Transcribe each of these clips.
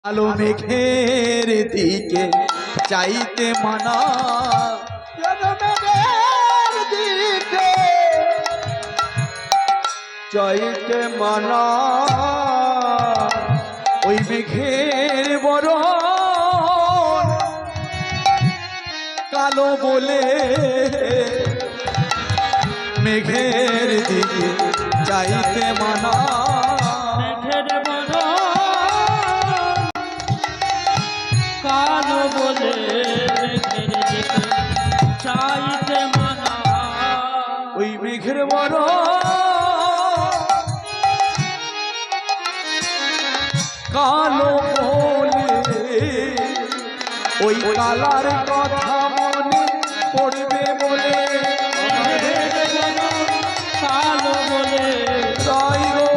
আলো মেঘের দিকে চাইতে মানা, মেঘের দিকে চাইতে মানা, ওই মেঘের বড় কালো বলে মেঘের দিকে চাইতে মানা, কালো বলে চাইতে মানা, ওই মেঘের বড় কালো বলে ওই কালার কথা মনে পড়বে বলে, কালো বলে তাই গো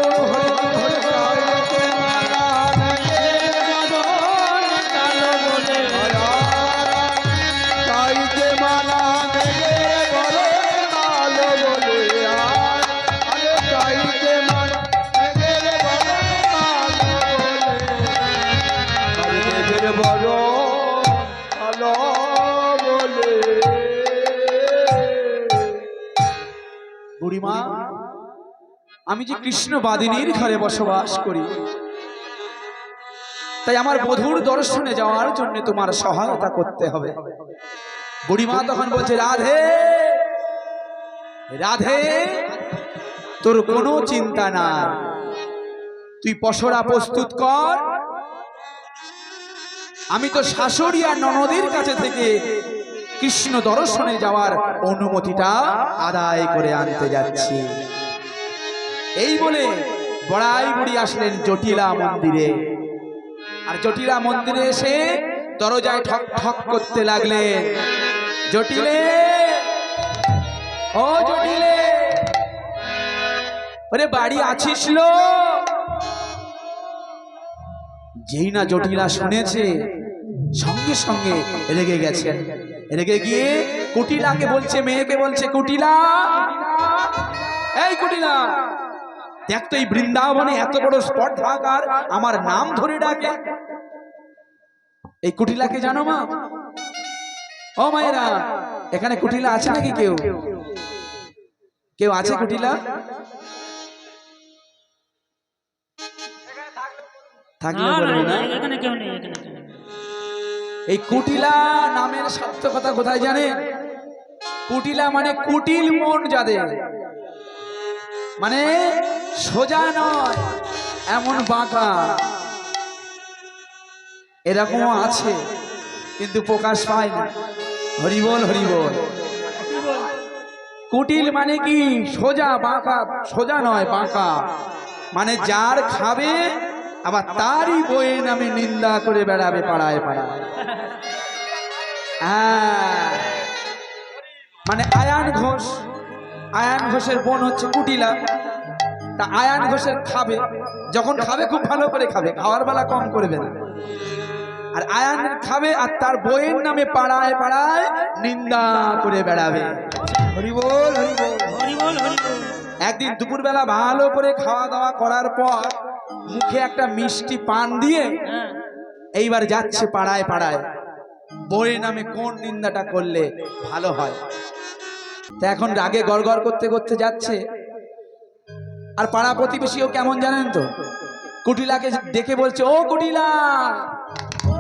বুড়িমা, আমি যে কৃষ্ণ বাদিনীর ঘরে বসবাস করি, তাই আমার বধূর দর্শনে যাওয়ার জন্য তোমার সহায়তা করতে হবে। বুড়িমা তখন বলছে, রাধে রাধে, তোর কোনো চিন্তা না, তুই পসরা প্রস্তুত কর, আমি তো শাশুড়ি আর ননদের কাছে থেকে কৃষ্ণ দর্শনে যাওয়ার অনুমতিটা আদায় করে আনতে যাচ্ছি। এই বলে বড়াই বুড়ি আসলেন জটিলা মন্দিরে, আর জটিলা মন্দিরে এসে দরজায় ঠক ঠক করতে লাগলেন। জটিলে, ও জটিলে, ওরে বাড়ি আছিস লো? যেই না জটিলা শুনেছে, সঙ্গে সঙ্গে রেগে গেছেন। রেগে গিয়ে কুটিলাকে বলছে, মেয়েকে বলছে, কুটিলা, এই কুটিলা, দেখ তো এই বৃন্দাবনে এত বড় স্পর্ধাকার আমার নাম ধরে ডাকে। এই কুটিলাকে জানো মা? ও মায়েরা, এখানে কুটিলা আছে নাকি? কেউ কেউ আছে কুটিলা? থাকলে বলবে না। এই কুটিলা নামের সার্থকতা কোথায় জানে? কুটিলা মানে কুটিল মন যাদের, মানে সোজা নয়, এমন বাঁকা, এরকমও আছে কিন্তু প্রকাশ পায় না। হরিবল হরিবল। কুটিল মানে কি? সোজা, বাঁকা, সোজা নয় বাঁকা, মানে যার খাবে আবার তারই বইয়ের নামে নিন্দা করে বেড়াবে পাড়ায় পাড়ায়। হ্যাঁ, মানে আয়ান ঘোষ, আয়ান ঘোষের বোন হচ্ছে কুটিলা। তা আয়ান ঘোষের খাবে, যখন খাবে খুব ভালো করে খাবে, খাওয়ার বেলা কম করবে না। আর আয়ান খাবে আর তার বইয়ের নামে পাড়ায় পাড়ায় নিন্দা করে বেড়াবে। হরিবল হরিবল হরিবল হরিবল। একদিন দুপুরবেলা ভালো করে খাওয়া দাওয়া করার পর মুখে একটা মিষ্টি পান দিয়ে এইবার যাচ্ছে পাড়ায় পাড়ায়, বইয়ের নামে কোন নিন্দাটা করলে ভালো হয়। তা এখন রাগে গড়গড় করতে করতে যাচ্ছে। আর পাড়া প্রতিবেশীও কেমন জানেন তো, কুটিলাকে দেখে বলছে, ও কুটিলা,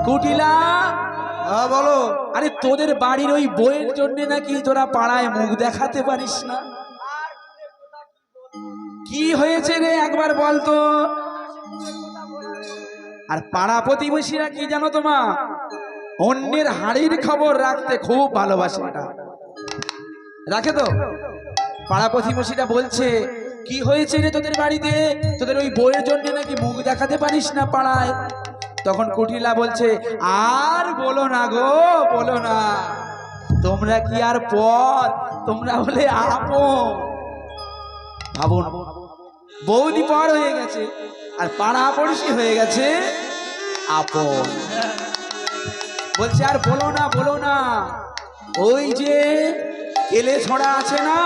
কুটিলা, বলো, আরে তোদের বাড়ির ওই বইয়ের জন্য নাকি তোরা পাড়ায় মুখ দেখাতে পারিস না? কি হয়েছে রে একবার বলতো? আর পাড়া প্রতিবেশীরা কি জানো তোমা, অন্যের হাড়ির খবর রাখতে খুব ভালোবাসে, এটা রাখে তো। পাড়া প্রতিবেশীরা বলছে, কি হয়েছে রে তোদের বাড়িতে, তোদের ওই বইয়ের জন্য নাকি মুখ দেখাতে পারিস না পাড়ায়? তখন কুটিলা বলছে, আর বলো না গো, বলো না, তোমরা কি আর পর, তোমরা বলে আপন। ভাবুন, বৌদি পর হয়ে গেছে আর পাড়া পড়শি হয়ে গেছে আপন। বলছে, আর বলো না, বলো না, ওই যে কেলে ছড়া আছে না,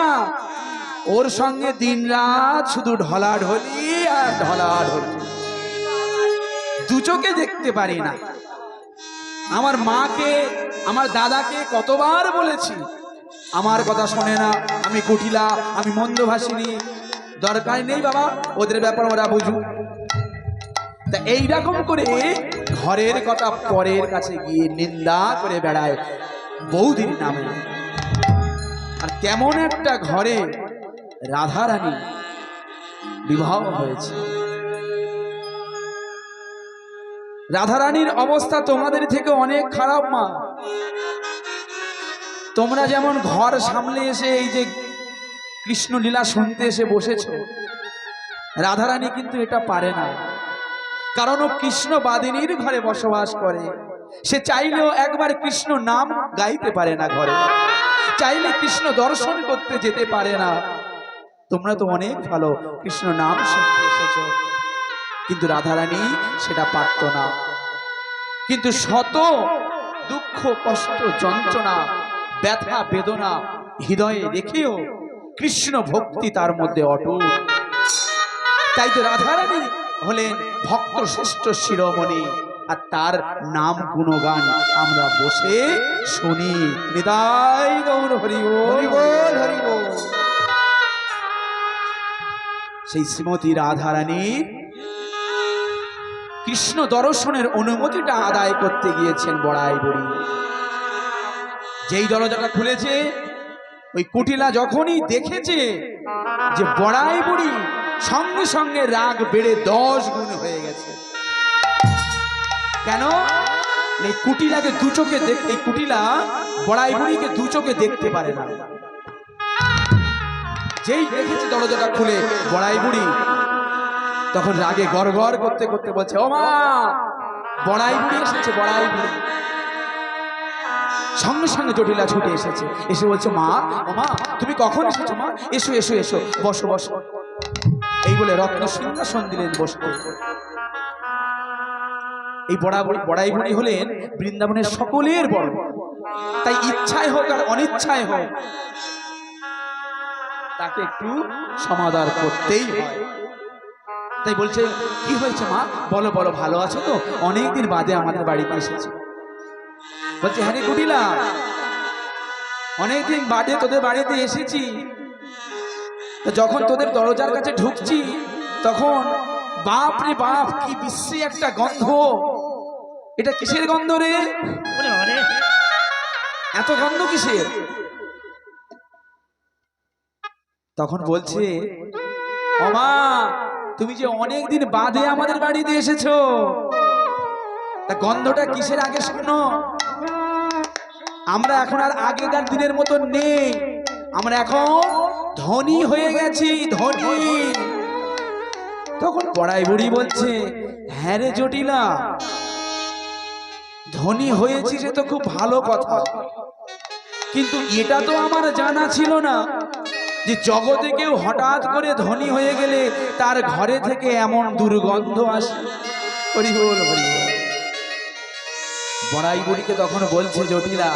ওর সঙ্গে দিন রাত শুধু ঢলাঢলি আর ঢলাঢলি। দু চোখে দেখতে পারি না। আমার মাকে আমার দাদাকে কতবার বলেছি, আমার কথা শোনে না, আমি কুটিলা, আমি মন্দভাষিনী। দরকার নেই বাবা, ওদের ব্যাপার ওরা বুঝুক। তা এইরকম করে ঘরের কথা পরের কাছে গিয়ে নিন্দা করে বেড়ায় বৌদির নামে। আর তেমন একটা ঘরে রাধারানী বিবাহ হয়েছে। রাধারানীর অবস্থা তোমাদের থেকে অনেক খারাপ মা। তোমরা যেমন ঘর সামলে এসে এই যে কৃষ্ণ লীলা শুনতে এসে বসেছো, রাধারানী কিন্তু এটা পারে না। কারণ ও কৃষ্ণ বাদিনীর ঘরে বসবাস করে। সে চাইলেও একবার কৃষ্ণ নাম গাইতে পারে না, ঘরে চাইলে কৃষ্ণ দর্শন করতে যেতে পারে না। তোমরা তো অনেক ভালো কৃষ্ণ নাম শুনতে এসেছো, কিন্তু রাধারানী সেটা পারত না। কিন্তু শত দুঃখ কষ্ট যন্ত্রণা ব্যথা বেদনা হৃদয়ে রেখেও কৃষ্ণ ভক্তি তার মধ্যে অটুট। তাই তো রাধারানী হলেন ভক্ত শ্রেষ্ঠ শিরোমণি, আর তার নাম গুণগান আমরা বসে শুনি। নিতাই গৌর হরি বল, হরি বল, হরি বল। সেই শ্রীমতী রাধারানী কৃষ্ণ দর্শনের অনুমতিটা আদায় করতে গিয়েছেন বড়াই বুড়ি। যেই দরজাটা খুলেছে, ওই কুটিলা যখনই দেখেছে যে বড়াই বুড়ি, সঙ্গে সঙ্গে রাগ বেড়ে 10 গুণ হয়ে গেছে। কেন? এই কুটিলাকে দু চোখে দেখতে, এই কুটিলা বড়াই বুড়িকে দু চোখে দেখতে পারে না। যেই দেখেছে দরজাটা খুলে বড়াই বুড়ি, তখন রাগে গড়গড় করতে করতে বলছে, ও মা, বড়াই বুড়ি এসেছে, বড়াই বুড়ি। সঙ্গে সঙ্গে জটিলা ছুটে এসেছে, এসে বলছে, মা, ও মা, তুমি কখন এসেছো মা? এসো এসো এসো, বসো বসো। এই বলে রত্ন সিংহাসন দিলেন বসতে। এই বড়াই বুড়ি হলেন বৃন্দাবনের সকলের বড়। তাই ইচ্ছায় হোক আর অনিচ্ছায় হোক, তাকে একটু সমাদর করতেই হয়। তাই বলছে, কি হয়েছে মা, বলো বলো, ভালো আছো তো? অনেকদিন বাদে আমাদের বাড়িতে এসেছে। বলছে, হ্যাঁ রে কুটিলা, অনেকদিন বাদে তোদের বাড়িতে এসেছি। যখন তোদের দরজার কাছে ঢুকছি, তখন বাপ রে বাপ, কি বিশ্রী একটা গন্ধ। এটা কিসের গন্ধ রে? এত গন্ধ কিসের? তখন বলছে, ও মা, তুমি যে অনেকদিন বাদে আমাদের বাড়িতে এসেছো, তা গন্ধটা কিসের আগে শোনো। আমরা এখন আর আগেকার দিনের মতো নেই, আমরা এখন ধনী হয়ে গেছি, ধনী। তখন বড়াই বুড়ি বলছে, হ্যাঁ রে জটিলা, ধনী হয়েছি সে তো খুব ভালো কথা, কিন্তু এটা তো আমার জানা ছিল না যে জগতে কেউ হঠাৎ করে ধনী হয়ে গেলে তার ঘরে থেকে এমন দুর্গন্ধ আসে। হরি বল, হরি বল। বড়াই বুড়িকে তখন বলছে জটিলা,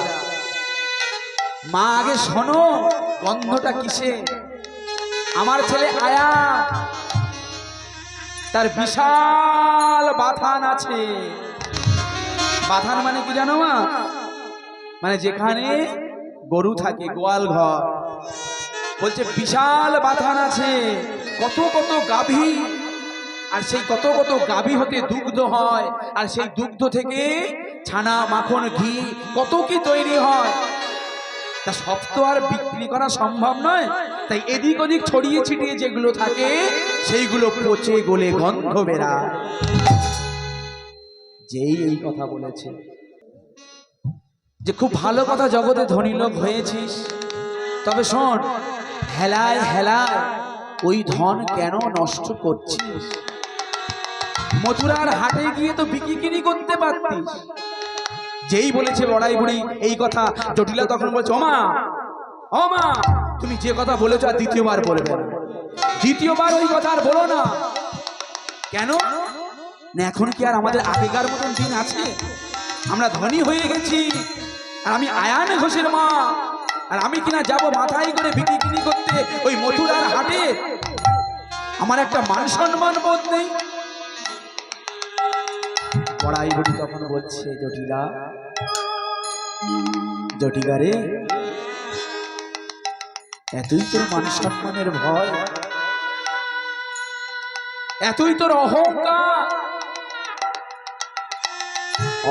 মা, আগে শোনো গন্ধটা কিসে। আমার ছেলে আয়া, তার বিশাল বাথান আছে। বাথান মানে কি জানো মা? মানে যেখানে গরু থাকে, গোয়াল ঘর। বলছে বিশাল বাথান আছে, কত কত গাভী, আর সেই কত কত গাভী হতে দুগ্ধ হয়, আর সেই দুগ্ধ থেকে ছানা, মাখন, ঘি, কত কি তৈরি হয়। তা সব তো আর বিক্রি করা সম্ভব নয়, তাই এদিক ওদিক ছড়িয়ে ছিটিয়ে যেগুলো থাকে সেইগুলো পচে গলে গন্ধ বেরায়। যেই এই কথা বলেছে যে খুব ভালো কথা, জগতে ধনী লোক হয়েছিস, তবে শোন, হেলায় হেলায় ওই ধন কেন নষ্ট করছিস? মথুরার হাটে গিয়ে তো বিক্রি করতে পারতিস। যেই বলেছে বড়াই বুড়ি এই কথা, জটিলা তখন বলছে, ও মা, ও মা, তুমি যে কথা বলেছো আর দ্বিতীয়বার বলবে না, দ্বিতীয়বার ওই কথা আর বলো না। কেন না, এখন কি আর আমাদের আগেকার মতন দিন আছে? আমরা ধনী হয়ে গেছি, আর আমি আয়ান ঘোষের মা, আর আমি কিনা যাব মাথায় করে বিক্রি করতে ওই মথুরার হাটে? আমার একটা মান সম্মান বোধ নেই? বড়াই বুড়ি তখন বলছে, জটিলা, জটিলা রে, এতই তোর মান সম্মানের ভয়, এতই তোর অহংকার,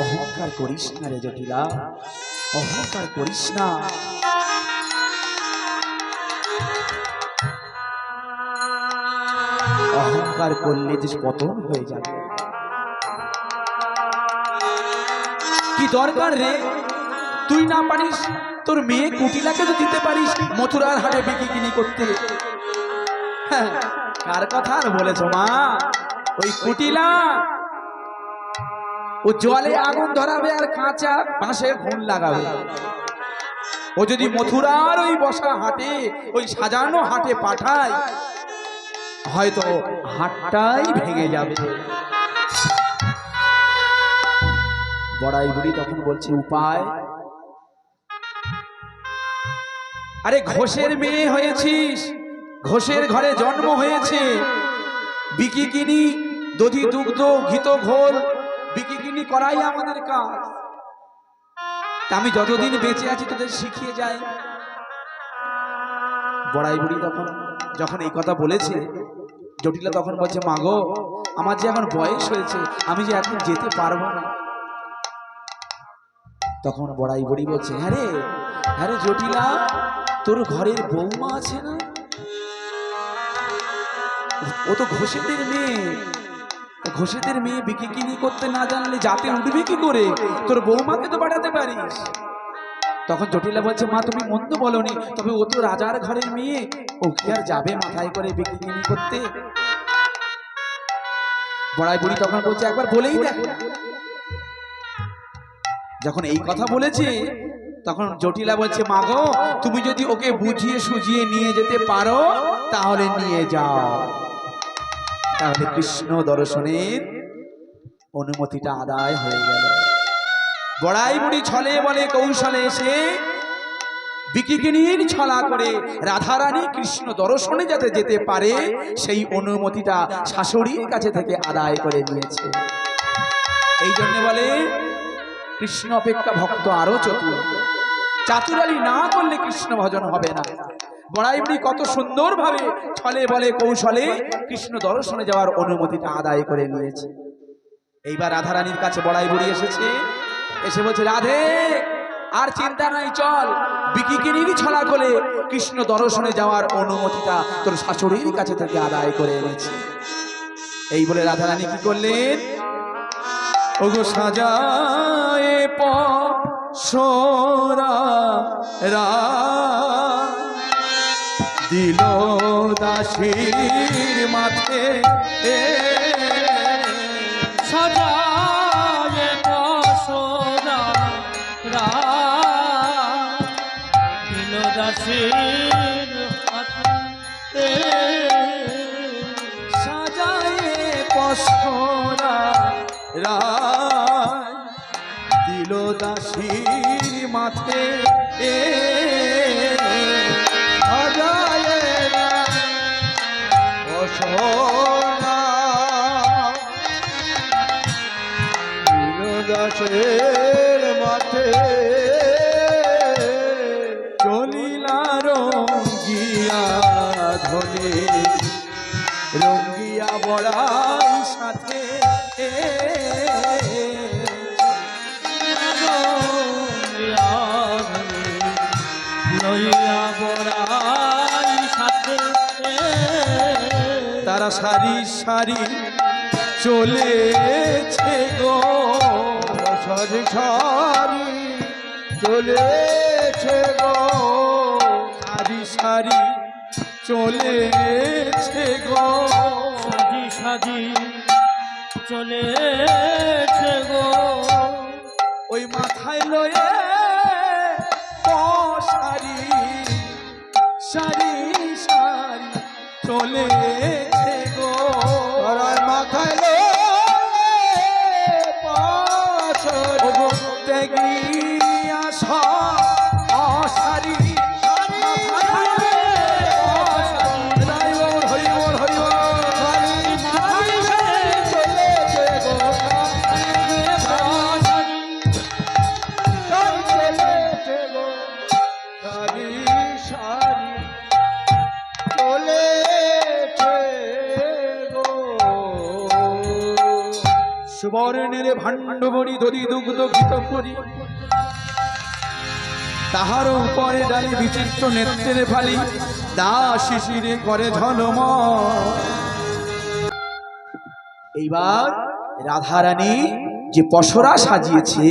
অহংকার করিস না রে জটিলা, অহংকার করিস না। অহংকার করলে যে পতন হয়ে যাবে। কি দরকার রে, তুই না পারিস তোর মেয়ে কুটিলাকে তো দিতে পারিস মথুরার হাটে বিক্রি কিনি করতে। হ্যাঁ, কার কথা আর বলেছ মা? ওই কুটিলা ও জলে আগুন ধরাবে আর কাঁচা বাঁশে ঘুণ লাগাবে। ও যদি মথুরার ওই বসা হাটে, ওই সাজানো হাটে পাঠায়, হয়তো হাটটাই ভেঙে যাবে। বড়াই বুড়ি তখন বলছে, উপায়? আরে ঘোষের মেয়ে হয়েছিস, ঘোষের ঘরে জন্ম হয়েছে, বিকিকিনি দধি দুগ্ধ ঘিত ঘোল বিকিকিনি করাই আমাদের কাজ। তা আমি যতদিন বেঁচে আছি তোদের শিখিয়ে যাই। বড়াই বুড়ি তখন যখন এই কথা বলেছে, জটিলা তখন বলছে, মা গো, আমার যে এখন বয়স হয়েছে, আমি যে এখন যেতে পারবো না। তখন বড়াই বুড়ি বলছে, হ্যাঁ রে জটিলা, তোর ঘরের বৌমা আছে না, ও তো ঘোষেদের মেয়ে, ঘোষেদের মেয়ে বিকিকিনি করতে না জানলে যাতে উঠবে কি করে? তোর বৌমাকে তো পাঠাতে পারিস। তখন জটিলা বলছে, মা তুমি মন্দ বলনি, তবে ও তো রাজার ঘরের মেয়ে, ও কি আর যাবে মাথায় করে বিকিকিনি করতে? বড়াই বুড়ি তখন বলছে, একবার বলেই দেখ। যখন এই কথা বলেছে, তখন জটিলা বলছে, মা গো, তুমি যদি ওকে বুঝিয়ে সুঝিয়ে নিয়ে যেতে পারো তাহলে নিয়ে যাও। তাহলে কৃষ্ণ দর্শনের অনুমতিটা আদায় হয়ে গেল। বড়াই বুড়ি ছলে বলে কৌশলে এসে বিকিকিনির ছলা করে রাধারানী কৃষ্ণ দর্শনে যাতে যেতে পারে সেই অনুমতিটা শাশুড়ির কাছে থেকে আদায় করে নিয়েছে। এই জন্য বলে কৃষ্ণ অপেক্ষা ভক্ত আরো চতুর, চাতুরালি না করলে কৃষ্ণ ভজন হবে না। বড়াই বুড়ি কত সুন্দর ভাবে ছলে বলে কৌশলে কৃষ্ণ দর্শনে যাওয়ার অনুমতিটা আদায় করে নিয়েছে। এইবার রাধারানীর কাছে বড়াই বুড়ি এসেছে, এসে বলছে, রাধে, আর চিন্তা নাই, চল, বিকিকিনির ছলা করে কৃষ্ণ দর্শনে যাওয়ার অনুমতিটা তোর শাশুড়ির কাছে থেকে আদায় করে এনেছে। এই বলে রাধারানী কি করলেন, ওগো সাজায়ে পসরা দিল দাসীর মাথে, সাজায়ে পসরা দিল দাসীর হাতে, সাজায়ে পসরা দিল দাসীর মাথে, সাজায়ে পসরা দিল দাসের মাথে, চলিলা রঙ্গিয়া ধনে, রঙ্গিয়া বড়াই সাথে, লইয়া বড়াই সাথে, তারা সারি সারি চলেছে গো, সারি সারি চলেছে গো, সারি সারি চলেছে গো, সাজি সাজি চলেছে গো, ওই মাথায় লয়ে সারি সারি সারি চলেছে গো, মাথায় লয়ে ত্যাগিয়া সারি বর্ণের ভাণ্ডবরী দধি দুগ্ধ ঘৃত করি, তাহার উপরে ডালি বিচিত্র নেত্রের ফালি, দাস শিশিরে করে ঝলম। এইবার রাধারানী যে পসরা সাজিয়েছে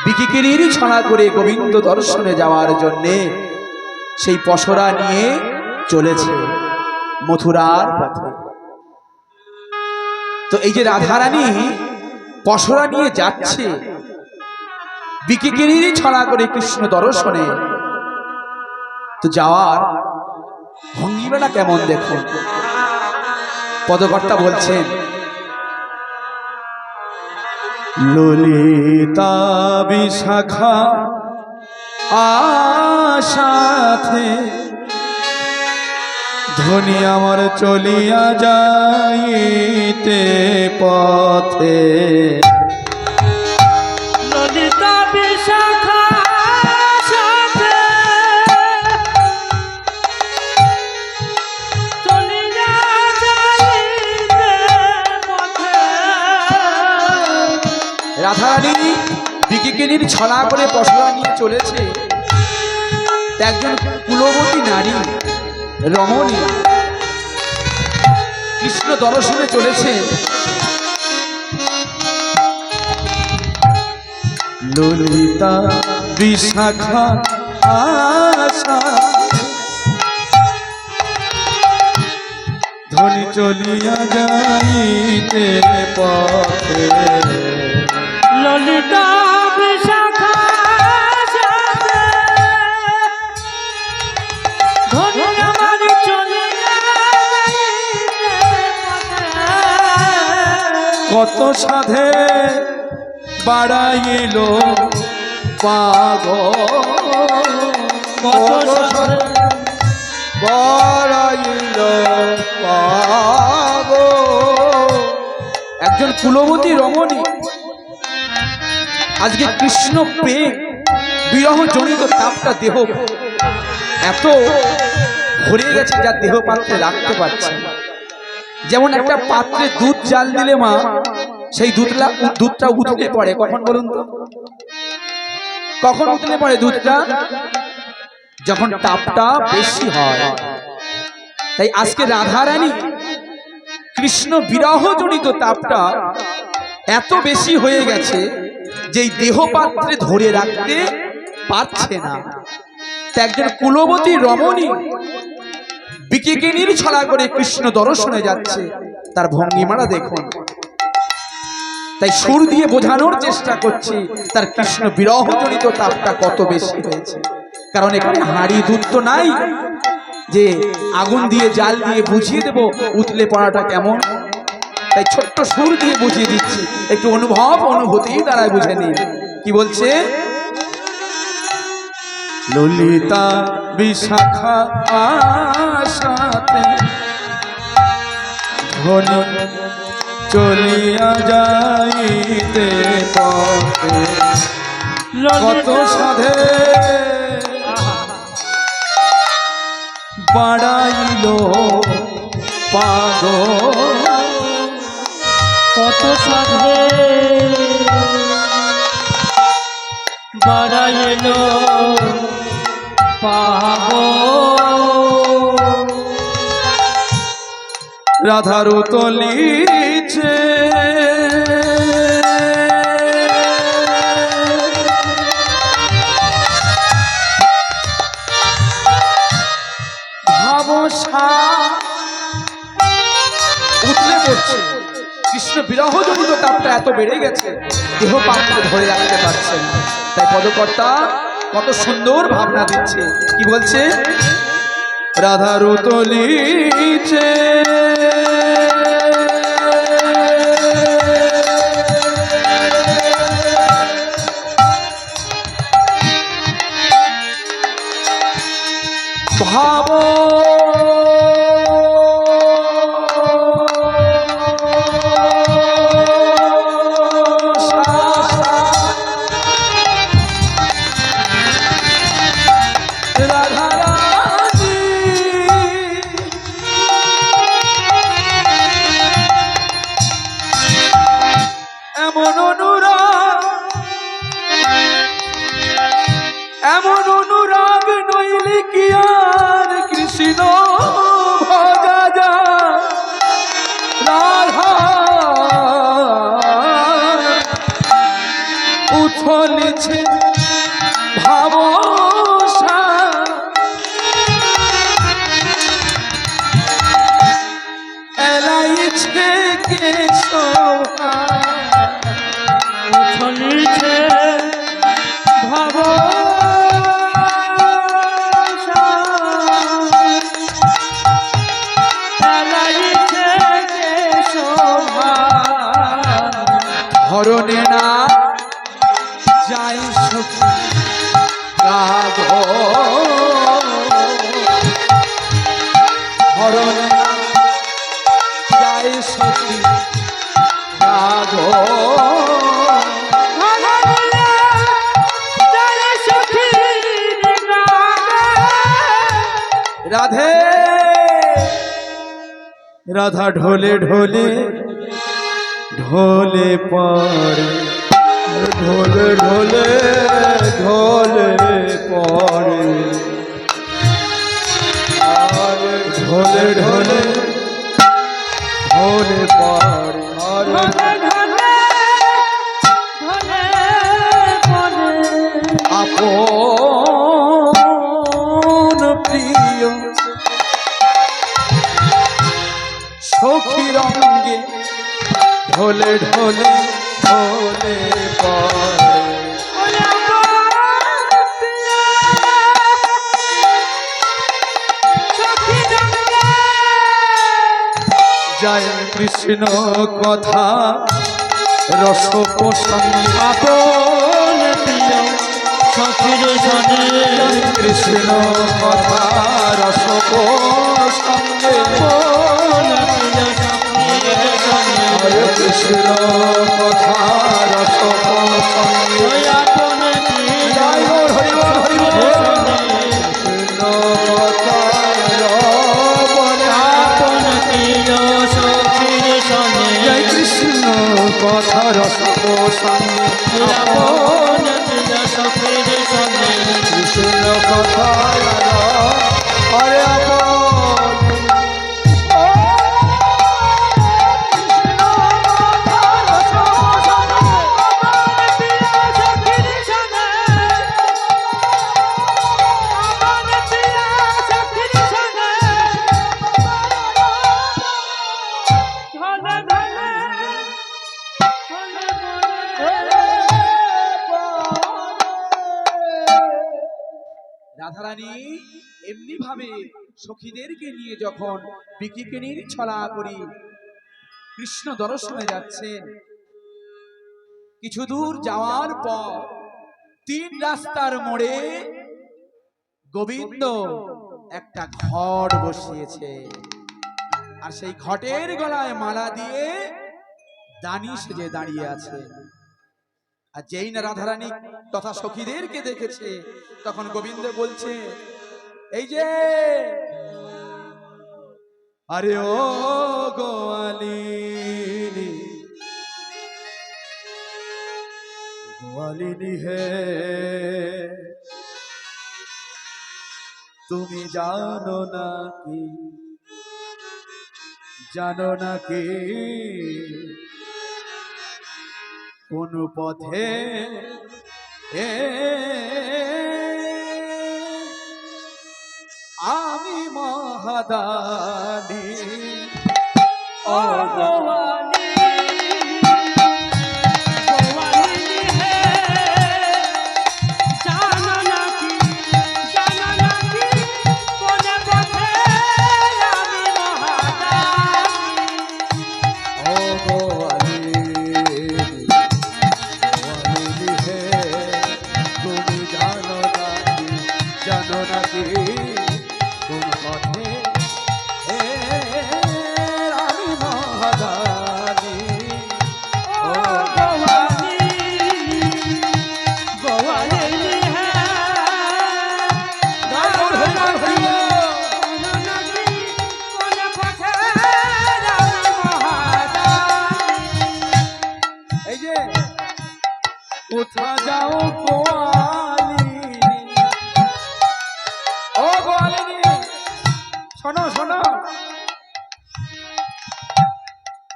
বিকিকিরির ছড়া করে গোবিন্দ দর্শনে যাওয়ার জন্যে, সেই পসরা নিয়ে চলেছে মথুরার পথে। তো এই যে রাধারানী পসরা নিয়ে যাচ্ছে বিকিকিরির ছড়া করে কৃষ্ণ দর্শনে, তো যাওয়ার ভঙ্গিমাটা কেমন দেখুন। পদকর্তা বলছেন, ললিতা বিশাখা আশাতে ধ্বনি আমার চলিয়া যাইতে পথে, ললিতা বিশাখা সাথে চলিয়া যাইতে পথে। রাধারানী বিকিকিনির ছড়া করে পসরা নিয়ে চলেছে। একজন কুলবতী নারী রমণী কৃষ্ণ দর্শনে চলেছে। ললিতা বিশাখা আশা ধ্বনি চলিয়া যাইতে পথে, ললিতা বিশাখা সাথে ধ্বনি আমার চলিয়া যাইতে পথে। কত সাধে বাড়াইল পাগল, কত সাধে বাড়াইল পাগল। একজন কুলবতী রমণী আজকে কৃষ্ণ প্রেম বিরহ জনিত তাপটা দেহ এত ভরে গেছে যা দেহ পাত্রে রাখতে পারছে না। যেমন একটা পাত্রে দুধ জাল দিলে মা সেই দুধটা উতলে পড়ে, কখন বলুন তো? কখন উতলে পড়ে দুধটা? যখন তাপটা বেশি হয়। তাই আজকে রাধারানী কৃষ্ণ বিরহ জনিত তাপটা এত বেশি হয়ে গেছে যে দেহ পাত্রে ধরে রাখতে পারছে না। একজন কুলবতী রমণী বিকিকিনির ছড়া করে কৃষ্ণ দর্শনে যাচ্ছে, তার ভঙ্গিমাটা দেখুন। তাই সুর দিয়ে বোঝানোর চেষ্টা করছি তার কৃষ্ণ বিরহ জনিত তাপটা কত বেশি হয়েছে। কারণ এখানে হাঁড়ি দুধ তো নাই যে আগুন দিয়ে জাল দিয়ে বুঝিয়ে দেব উতলে পড়াটা কেমন। তাই ছোট্ট সুর দিয়ে বুঝিয়ে দিচ্ছি, একটু অনুভূতি দ্বারাই বুঝে নিন। কি বলছে? ললিতা বিশাখা আশাতে ধ্বনি চলিয়া যাইতে পথে, কত সাধে বাড়াইল পাগল, কত সাধে বাড়াইল পাগল। রাধার তলিছে ভাবসা উতলে পড়ছে। কৃষ্ণ বিরহ জনিত তাপটা এত বেড়ে গেছে দেহ পাত্রে ধরে রাখতে পারছে না। তাই পদকর্তা কত সুন্দর ভাবনা দিচ্ছে। কি বলছে? রাধার তলিছে ভাব অনুরাগ, এমন অনুরাগ নইলে কি আর কৃষ্ণ ভজা যায়। রাধা উথলিছে ভাবসা, এলাইছে কেশবা, চলিছে ভাব হরণে না যাই সখী রাগ, হরণে না যাই সখী রাগ। রাধে রাধা ঢোলে ঢোলে ঢোলে পড়ে, ঢোলে ঢোলে ঢোলে পড়ে, আর ঢোলে ঢোলে ঢোলে পড়ে, আর আপন প্রিয় সখী রঙ্গে ঢোলে ঢোলে ঢোলে পড়ে। জয় কৃষ্ণ কথা রস প্রসঙ্গে, আপন প্রিয় সখীর সনে, জয় কৃষ্ণ কথা রস প্রসঙ্গে, হরে কৃষ্ণ কথা রস প্রসঙ্গে, জয় গৌর হরি বল হরি বল। কৃষ্ণ কথা জয় কৃষ্ণ কথা রস প্রসঙ্গে, কৃষ্ণ কথা হরে আপন রাধারানী এমনি ভাবে সখীদেরকে নিয়ে যখন বিকিকিনির ছলা করি কৃষ্ণ দর্শনে যাচ্ছেন, কিছু দূর যাওয়ার পর তিন রাস্তার মোড়ে গোবিন্দ একটা ঘট বসিয়েছে, আর সেই ঘটের গলায় মালা দিয়ে দানি সেজে দাঁড়িয়ে আছে। আর যেই না রাধারানী তথা সখীদেরকে দেখেছে, তখন গোবিন্দ বলছে, এই যে আরে ও গোয়ালিনী, গোয়ালিনী হে, তুমি জানো নাকি, জানো নাকি কোন পথে আমি মহাদানী, ও কোন পথে আমি মহাদানী। কোথা যাও গোয়ালিনী, ও গোয়ালিনী শোনো শোনো,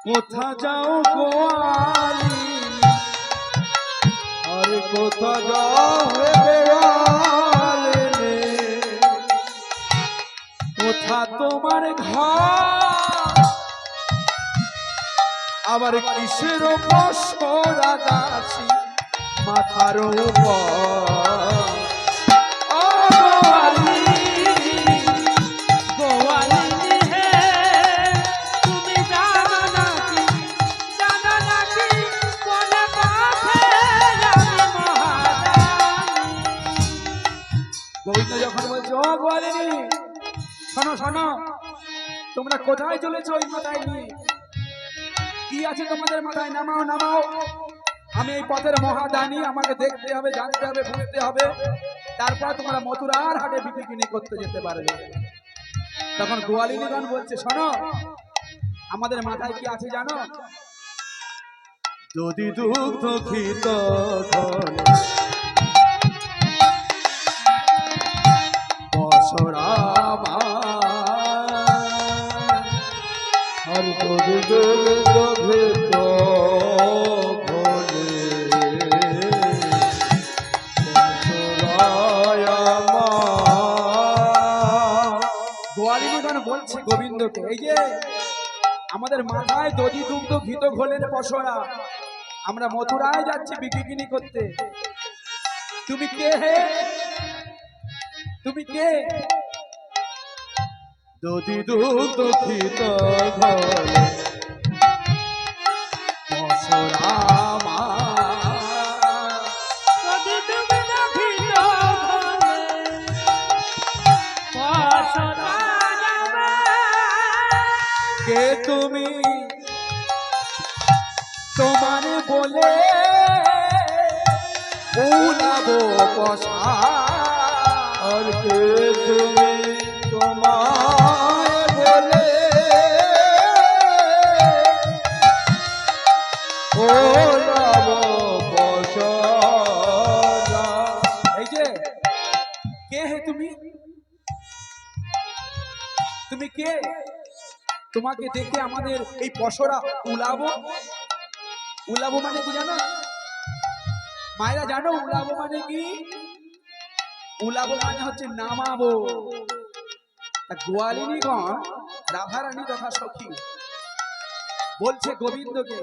কোথা যাও গোয়ালিনী, আরে কোথা যাও হে গোয়ালিনী, কোথা তোমার ঘর, আবার কিসের পশরা দাসী মাথার উপর, ও গোয়ালিনী, গোয়ালিনী হে, তুমি জানো নাকি কোন পথে যাবে মহারানী। গোবিন্দ যখন বলছে ও গোয়ালিনী শোনো শোনো, তোমরা কোথায় চলেছো ওই মাথায় নিয়ে, কি আছে তোমাদের মাথায়, নামাও নামাও, আমি এই পথের মহাদানী, আমাকে দেখতে হবে, জানতে হবে, বুঝতে হবে, তারপর তোমরা মথুরার হাটে বিক্রি কিনে করতে যেতে পারবে। তখন গোয়ালিনীগণ বলছে শোনো, আমাদের মাথায় কি আছে জানো, যদি দুগ্ধ ক্ষিত বসরামা, আর যদি দুগ্ধ ক্ষিত গোয়ালিনীগণ বলছে গোবিন্দকে, এই যে আমাদের মাথায় দধি দুগ্ধ ঘিত ঘোলের পসরা, আমরা মথুরায় যাচ্ছি বিক্রি করতে, তুমি কে হে, তুমি কে, দধি দুগ্ধ ঘিত ঘোলে পসরা মা, যদি তুমি দেখিত ঘরে পশরা যাবে, কে তুমি, তোমার বলে উলাবো পশা, আর কে তুমি, তোমার বলে উলাবো পশা, এই যে কে হে তুমি, তুমি কে, তোমাকে দেখে আমাদের এই পশরা উলাবো, উলাবো মানে কি জানো মায়েরা, জানো উলাবো মানে কি, উলাবো মানে হচ্ছে নামাবো। গোয়ালিনীগণ রাধারানী তথা সখী বলছে গোবিন্দকে,